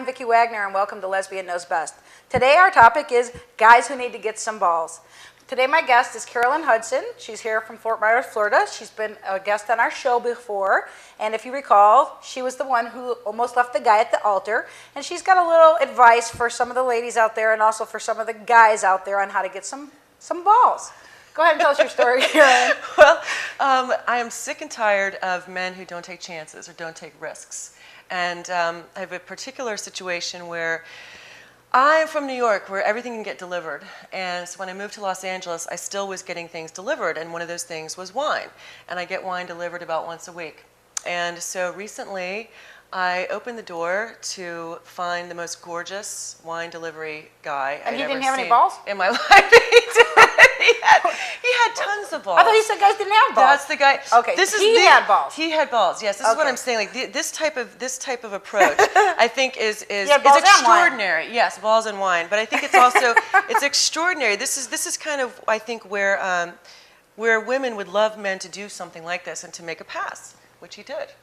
I'm Vicki Wagner, and welcome to Lesbian Knows Best. Today our topic is guys who need to get some balls. Today my guest is Carolyn Hudson. She's here from Fort Myers, Florida. She's been a guest on our show before, and if you recall, she was the one who almost left the guy at the altar, and she's got a little advice for some of the ladies out there and also for some of the guys out there on how to get some balls. Go ahead and tell us your story, Carolyn. Well, I am sick and tired of men who don't take chances or don't take risks. And I have a particular situation where I'm from New York, where everything can get delivered. And so when I moved to Los Angeles, I still was getting things delivered, and one of those things was wine. And I get wine delivered about once a week. And so recently, I opened the door to find the most gorgeous wine delivery guy And I'd he didn't ever have any seen balls? in my life. He had tons of balls. I thought you said guys didn't have balls. That's the guy. Okay, he had balls. He had balls. Yes, this is what I'm saying. Like this type of approach, I think is extraordinary. Yes, balls and wine. But I think it's also it's extraordinary. This is kind of I think where women would love men to do something like this and to make a pass, which he did.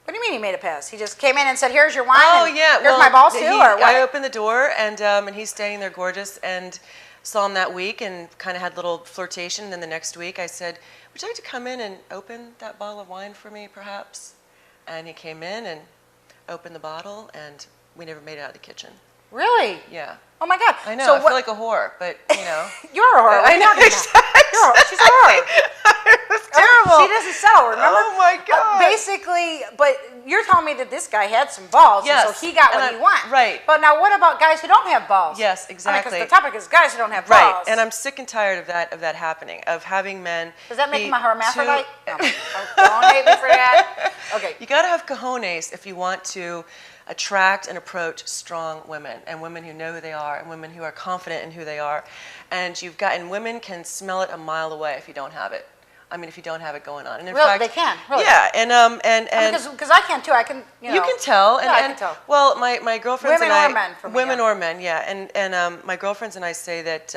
What do you mean he made a pass? He just came in and said, "Here's your wine." Oh and yeah, here's my balls too. Or what? I opened the door and he's standing there gorgeous and saw him that week and kind of had a little flirtation. And then the next week I said, "Would you like to come in and open that bottle of wine for me, perhaps?" And he came in and opened the bottle, and we never made it out of the kitchen. Really? Yeah. Oh my God. I know. So I feel like a whore, but you know. You're a whore. I know. She's a whore. It's terrible. She doesn't sell. Remember? Oh my God. Basically, but you're telling me that this guy had some balls, Yes. and so he got what he wanted. Right. But now, what about guys who don't have balls? Yes, exactly. Because the topic is guys who don't have Right, balls. and I'm sick and tired of that happening, of having men. Does that make him a hermaphrodite? No. Don't hate me for that. Okay. You got to have cojones if you want to attract and approach strong women, and women who know who they are, and women who are confident in who they are. And women can smell it a mile away if you don't have it. I mean, if you don't have it going on. And in fact, they can. Really? Yeah, and because I can too. I can. You can tell. I can tell. Well, my girlfriends women and I. Or men for me, women or men, yeah. And my girlfriends and I say that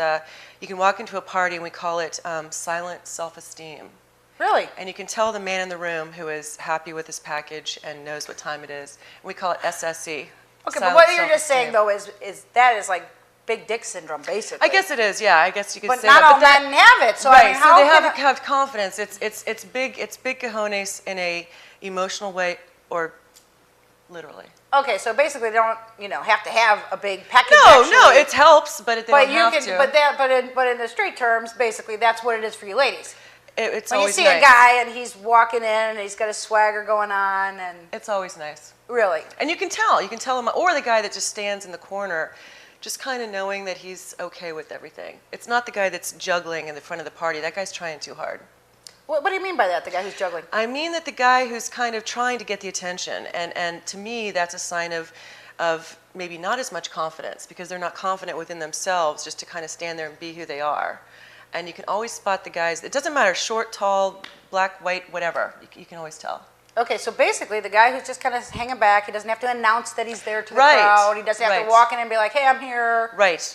you can walk into a party and we call it silent self-esteem. Really? And you can tell the man in the room who is happy with his package and knows what time it is. And we call it SSE. Okay, but what you're just saying though is that is like big dick syndrome, basically. I guess it is. Yeah, I guess you could say that. But not all men have it. So right. I mean, how so they have confidence. It's big cojones in a emotional way or literally. Okay, so basically they don't have to have a big package. No, it helps, but they don't have to. But in the straight terms, basically that's what it is for you ladies. It's when always you see nice. a guy and he's walking in and he's got a swagger going on, and it's always nice. Really. And you can tell him, or the guy that just stands in the corner, just kind of knowing that he's okay with everything. It's not the guy that's juggling in the front of the party. That guy's trying too hard. What do you mean by that, the guy who's juggling? I mean that the guy who's kind of trying to get the attention, and to me that's a sign of maybe not as much confidence, because they're not confident within themselves just to kind of stand there and be who they are. And you can always spot the guys. It doesn't matter, short, tall, black, white, whatever. You can always tell. Okay, so basically the guy who's just kind of hanging back, he doesn't have to announce that he's there to the crowd. He doesn't have to walk in and be like, "Hey, I'm here." Right.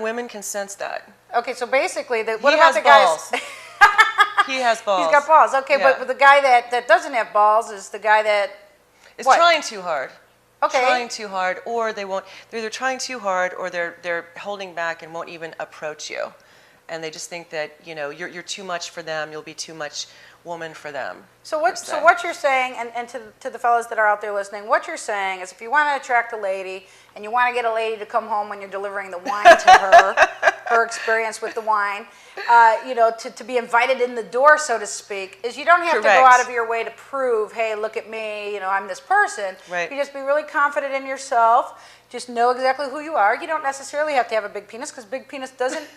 Women can sense that. Okay, so basically, what about the guys? He has balls. He's got balls. Okay, yeah. but the guy that doesn't have balls is the guy that is trying too hard. Okay. Trying too hard, or they won't. They're either trying too hard, or they're holding back and won't even approach you, and they just think that you're too much for them. You'll be too much woman for them. So what you're saying, and to the fellas that are out there listening, what you're saying is if you want to attract a lady and you want to get a lady to come home when you're delivering the wine to her experience with the wine, to be invited in the door, so to speak, is you don't have to go out of your way to prove, hey, look at me, I'm this person. Right. You just be really confident in yourself. Just know exactly who you are. You don't necessarily have to have a big penis, because big penis doesn't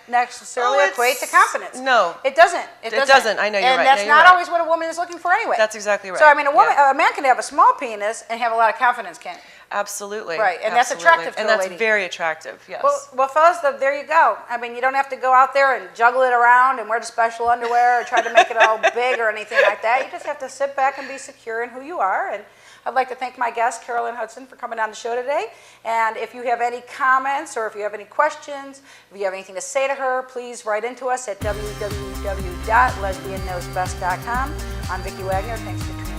necessarily equate to confidence. No. It doesn't. It doesn't. I know you're right. And that's not always what a woman is looking for anyway. That's exactly right. So, I mean, a man can have a small penis and have a lot of confidence, can't he? Absolutely. Right, and that's attractive to a lady. And that's very attractive, yes. Well, fellas, there you go. I mean, you don't have to go out there and juggle it around and wear the special underwear or try to make it all big or anything like that. You just have to sit back and be secure in who you are. And I'd like to thank my guest, Carolyn Hudson, for coming on the show today. And if you have any comments or if you have any questions, if you have anything to say to her, please write into us at www.lesbianknowsbest.com. I'm Vicki Wagner. Thanks for tuning in.